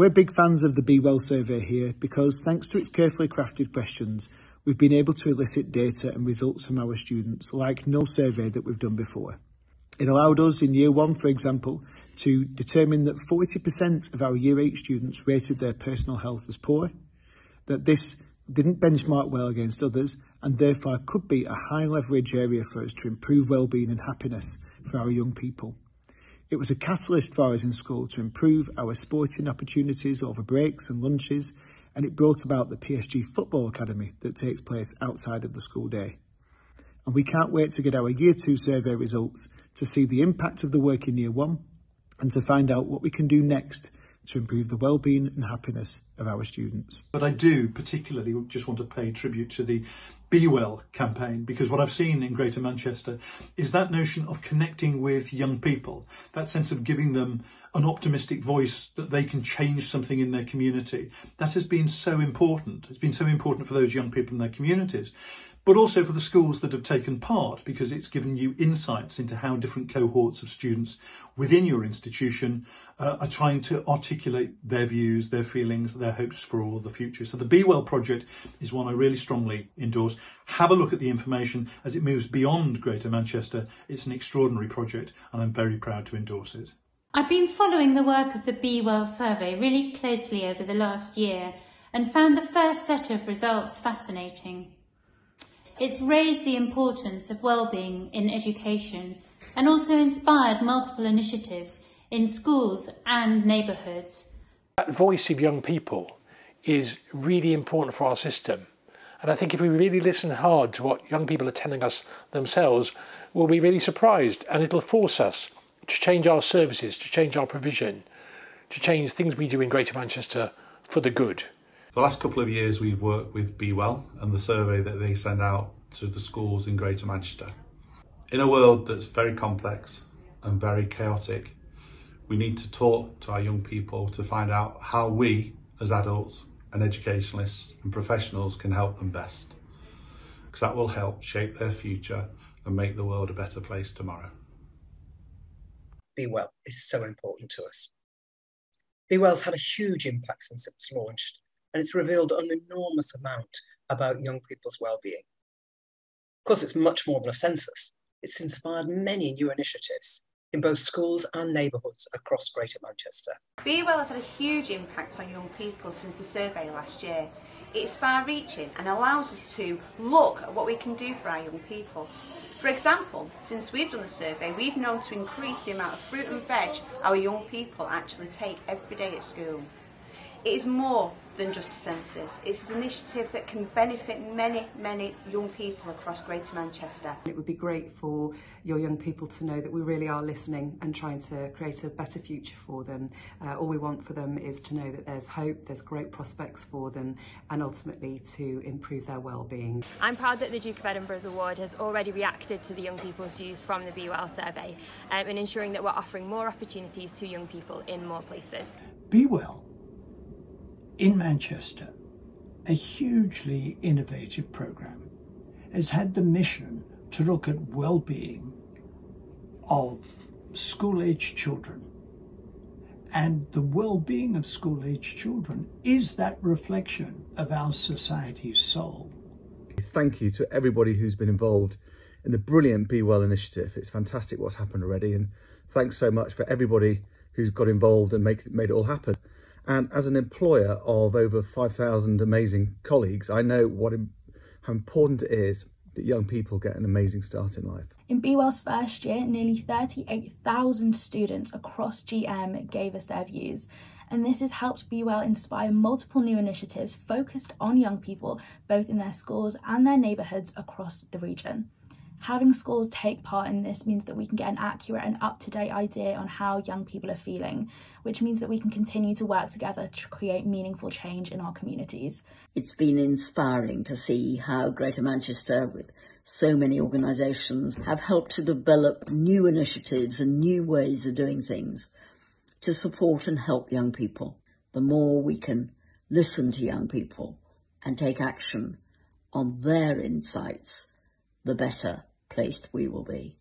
We're big fans of the Be Well survey here because, thanks to its carefully crafted questions, we've been able to elicit data and results from our students like no survey that we've done before. It allowed us in Year 1, for example, to determine that 40% of our Year 8 students rated their personal health as poor, that this didn't benchmark well against others and therefore could be a high leverage area for us to improve well-being and happiness for our young people. It was a catalyst for us in school to improve our sporting opportunities over breaks and lunches, and it brought about the PSG Football Academy that takes place outside of the school day. And we can't wait to get our Year 2 survey results to see the impact of the work in Year 1 and to find out what we can do next to improve the well-being and happiness of our students. But I do particularly just want to pay tribute to the Be Well campaign, because what I've seen in Greater Manchester is that notion of connecting with young people, that sense of giving them an optimistic voice that they can change something in their community. That has been so important. It's been so important for those young people in their communities, but also for the schools that have taken part, because it's given you insights into how different cohorts of students within your institution are trying to articulate their views, their feelings, their hopes for all the future. So the Be Well project is one I really strongly endorse. Have a look at the information as it moves beyond Greater Manchester. It's an extraordinary project and I'm very proud to endorse it. I've been following the work of the Be Well survey really closely over the last year and found the first set of results fascinating. It's raised the importance of well-being in education and also inspired multiple initiatives in schools and neighbourhoods. That voice of young people is really important for our system. And I think if we really listen hard to what young people are telling us themselves, we'll be really surprised, and it'll force us to change our services, to change our provision, to change things we do in Greater Manchester for the good. The last couple of years we've worked with Be Well and the survey that they send out to the schools in Greater Manchester. In a world that's very complex and very chaotic, we need to talk to our young people to find out how we as adults and educationalists and professionals can help them best, because that will help shape their future and make the world a better place tomorrow. Be Well is so important to us. Be Well's had a huge impact since it was launched, and it's revealed an enormous amount about young people's well-being. Of course, it's much more than a census. It's inspired many new initiatives in both schools and neighbourhoods across Greater Manchester. Be Well has had a huge impact on young people since the survey last year. It's far-reaching and allows us to look at what we can do for our young people. For example, since we've done the survey, we've known to increase the amount of fruit and veg our young people actually take every day at school. It is more than just a census. It's an initiative that can benefit many, many young people across Greater Manchester. It would be great for your young people to know that we really are listening and trying to create a better future for them. All we want for them is to know that there's hope, there's great prospects for them, and ultimately to improve their well-being. I'm proud that the Duke of Edinburgh's award has already reacted to the young people's views from the Be Well survey, in ensuring that we're offering more opportunities to young people in more places. Be Well in Manchester, a hugely innovative programme, has had the mission to look at well-being of school-aged children. And the well-being of school-aged children is that reflection of our society's soul. Thank you to everybody who's been involved in the brilliant Be Well initiative. It's fantastic what's happened already, and thanks so much for everybody who's got involved and made it all happen. And as an employer of over 5,000 amazing colleagues, I know how important it is that young people get an amazing start in life. In Be Well's first year, nearly 38,000 students across GM gave us their views. And this has helped Be Well inspire multiple new initiatives focused on young people, both in their schools and their neighbourhoods across the region. Having schools take part in this means that we can get an accurate and up-to-date idea on how young people are feeling, which means that we can continue to work together to create meaningful change in our communities. It's been inspiring to see how Greater Manchester, with so many organisations, have helped to develop new initiatives and new ways of doing things to support and help young people. The more we can listen to young people and take action on their insights, the better placed we will be.